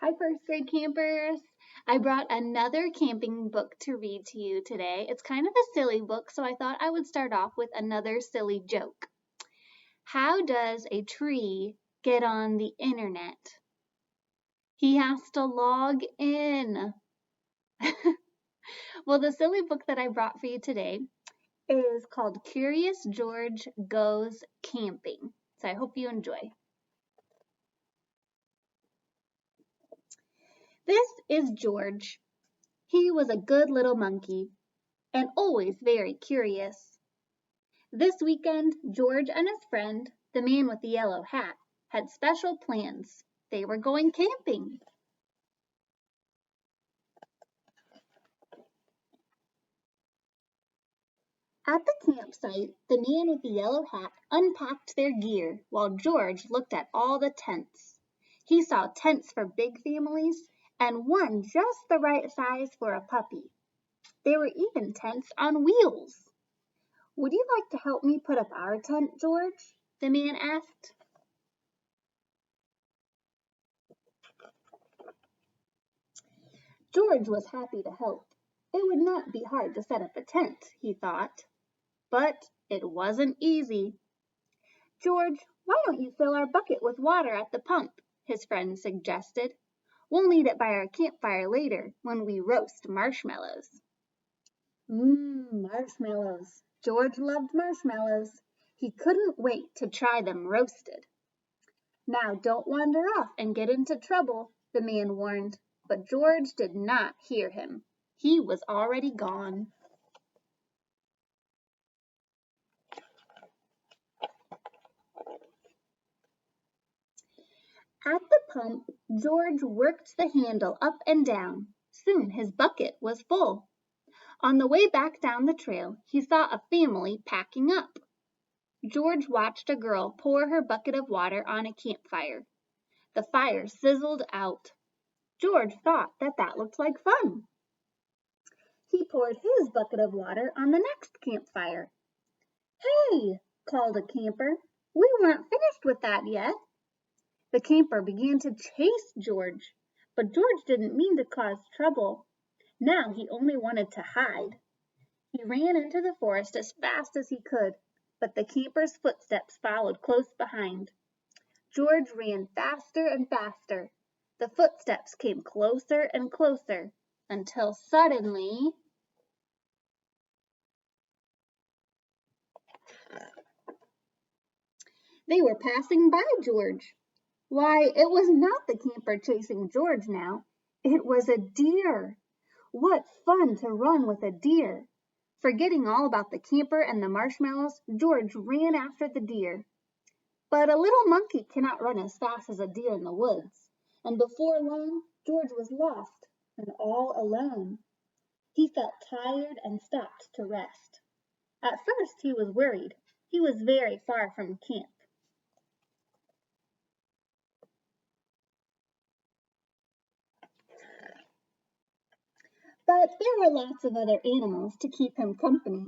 Hi, first grade campers. I brought another camping book to read to you today. It's kind of a silly book, so I thought I would start off with another silly joke. How does a tree get on the internet? He has to log in. Well, the silly book that I brought for you today is called Curious George Goes Camping. So I hope you enjoy. This is George. He was a good little monkey and always very curious. This weekend, George and his friend, the man with the yellow hat, had special plans. They were going camping. At the campsite, the man with the yellow hat unpacked their gear while George looked at all the tents. He saw tents for big families and one just the right size for a puppy. There were even tents on wheels. "Would you like to help me put up our tent, George?" the man asked. George was happy to help. It would not be hard to set up a tent, he thought. But it wasn't easy. "George, why don't you fill our bucket with water at the pump?" his friend suggested. "We'll need it by our campfire later when we roast marshmallows." Marshmallows. George loved marshmallows. He couldn't wait to try them roasted. "Now don't wander off and get into trouble," the man warned. But George did not hear him. He was already gone. At the pump, George worked the handle up and down. Soon his bucket was full. On the way back down the trail, he saw a family packing up. George watched a girl pour her bucket of water on a campfire. The fire sizzled out. George thought that looked like fun. He poured his bucket of water on the next campfire. "Hey!" called a camper. "We weren't finished with that yet." The camper began to chase George, but George didn't mean to cause trouble. Now he only wanted to hide. He ran into the forest as fast as he could, but the camper's footsteps followed close behind. George ran faster and faster. The footsteps came closer and closer until suddenly they were passing by George. Why, it was not the camper chasing George now. It was a deer. What fun to run with a deer! Forgetting all about the camper and the marshmallows, George ran after the deer. But a little monkey cannot run as fast as a deer in the woods, and before long George was lost and all alone. He felt tired and stopped to rest. At first he was worried. He was very far from camp. But there were lots of other animals to keep him company.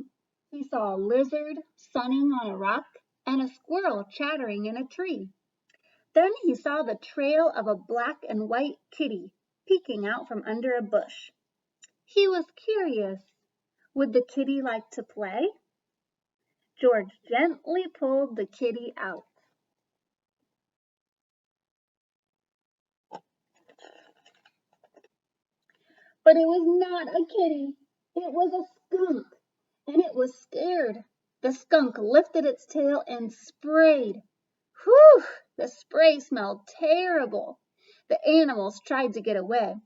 He saw a lizard sunning on a rock and a squirrel chattering in a tree. Then he saw the trail of a black and white kitty peeking out from under a bush. He was curious. Would the kitty like to play? George gently pulled the kitty out. But it was not a kitty. It was a skunk, and it was scared. The skunk lifted its tail and sprayed. Whew! The spray smelled terrible. The animals tried to get away.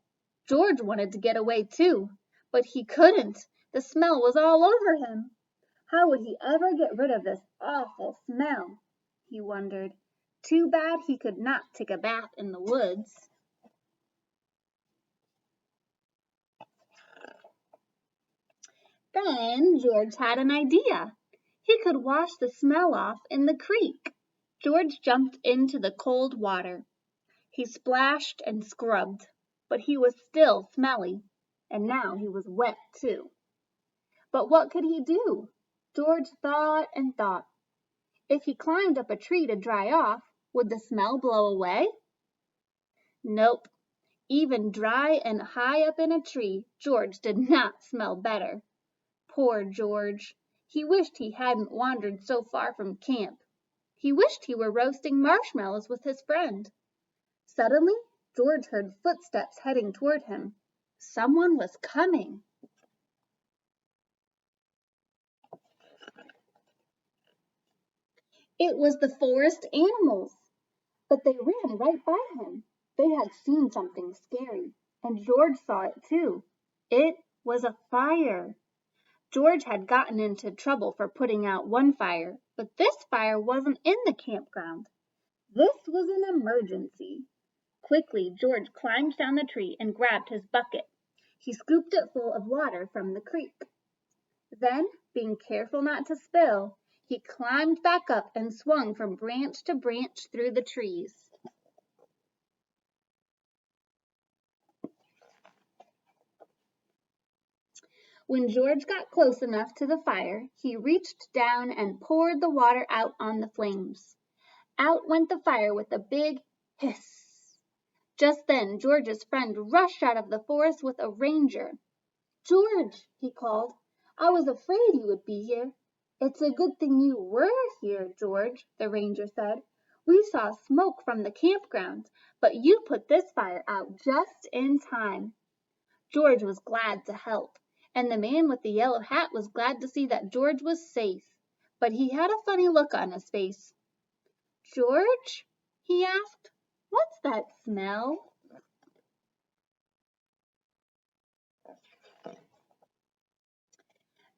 George wanted to get away too, but he couldn't. The smell was all over him. How would he ever get rid of this awful smell? He wondered. Too bad he could not take a bath in the woods. Then George had an idea. He could wash the smell off in the creek. George jumped into the cold water. He splashed and scrubbed, but he was still smelly, and now he was wet too. But what could he do? George thought and thought. If he climbed up a tree to dry off, would the smell blow away? Nope. Even dry and high up in a tree, George did not smell better. Poor George! He wished he hadn't wandered so far from camp. He wished he were roasting marshmallows with his friend. Suddenly, George heard footsteps heading toward him. Someone was coming. It was the forest animals, but they ran right by him. They had seen something scary, and George saw it too. It was a fire. George had gotten into trouble for putting out one fire, but this fire wasn't in the campground. This was an emergency. Quickly, George climbed down the tree and grabbed his bucket. He scooped it full of water from the creek. Then, being careful not to spill, he climbed back up and swung from branch to branch through the trees. When George got close enough to the fire, he reached down and poured the water out on the flames. Out went the fire with a big hiss. Just then George's friend rushed out of the forest with a ranger. "George," he called, "I was afraid you would be here." "It's a good thing you were here, George," the ranger said. "We saw smoke from the campground, but you put this fire out just in time." George was glad to help, and the man with the yellow hat was glad to see that George was safe, but he had a funny look on his face. "George," he asked, "what's that smell?"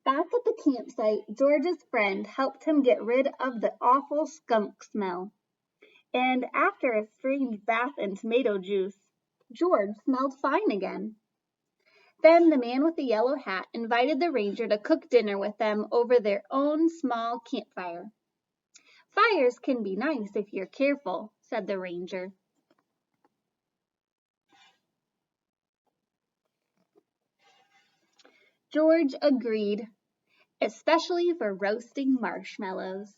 Back at the campsite, George's friend helped him get rid of the awful skunk smell, and after a strange bath in tomato juice, George smelled fine again. Then the man with the yellow hat invited the ranger to cook dinner with them over their own small campfire. "Fires can be nice if you're careful," said the ranger. George agreed, especially for roasting marshmallows.